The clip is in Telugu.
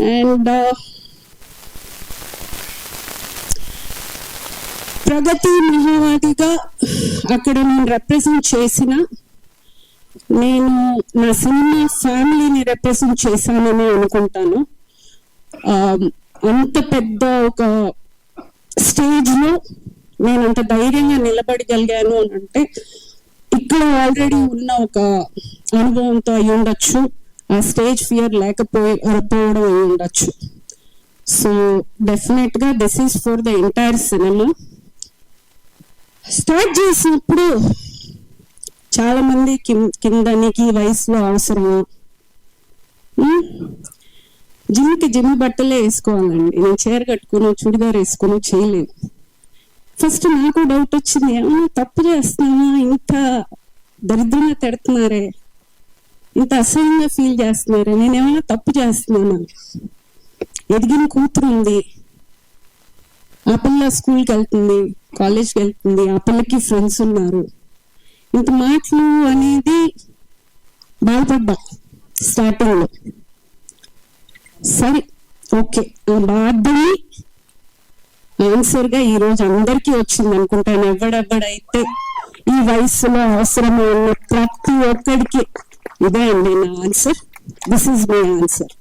అండ్ ప్రగతి మహావాదిగా అక్కడ నేను రిప్రజెంట్ చేసిన, నేను నా సినిమా ఫ్యామిలీని రిప్రజెంట్ చేశానని అనుకుంటాను. అంత పెద్ద ఒక స్టేజ్లో నేను అంత ధైర్యంగా నిలబడగలిగాను అని అంటే ఇక్కడ ఆల్రెడీ ఉన్న ఒక అనుభవంతో అయి ఉండొచ్చు, ఆ స్టేజ్ ఫియర్ లేకపోవడం అయి ఉండొచ్చు. సో డెఫినెట్గా this is for the entire cinema. Start చేసినప్పుడు చాలా మంది కింద నీకు ఈ వయసులో అవసరమా, జిమ్మి బట్టలే వేసుకోవాలండి, నేను చీర కట్టుకుని చుడిదార్ వేసుకుని చేయలేను. ఫస్ట్ నాకు డౌట్ వచ్చింది, ఏమన్నా తప్పు చేస్తున్నామా, ఇంత దరిద్రంగా తిడుతున్నారే, ఇంత అసహ్యంగా ఫీల్ చేస్తున్నారే, నేనేమన్నా తప్పు చేస్తున్నాను. ఎదిగిన కూతురు ఉంది, ఆ పిల్ల స్కూల్కి వెళ్తుంది, కాలేజ్కి వెళ్తుంది, ఆ పిల్లకి ఫ్రెండ్స్ ఉన్నారు, ఇంత మాటలు అనేది బాధపడ్డా స్టార్టింగ్లో. సరే ఓకే, ఆ బాధని ఆన్సర్గా ఈరోజు అందరికీ వచ్చింది అనుకుంటాను. ఎవడెవడైతే ఈ వయసులో అవసరమో ఉన్న ప్రతి ఒక్కడికి ఇదే అండి నా answer. This is my answer.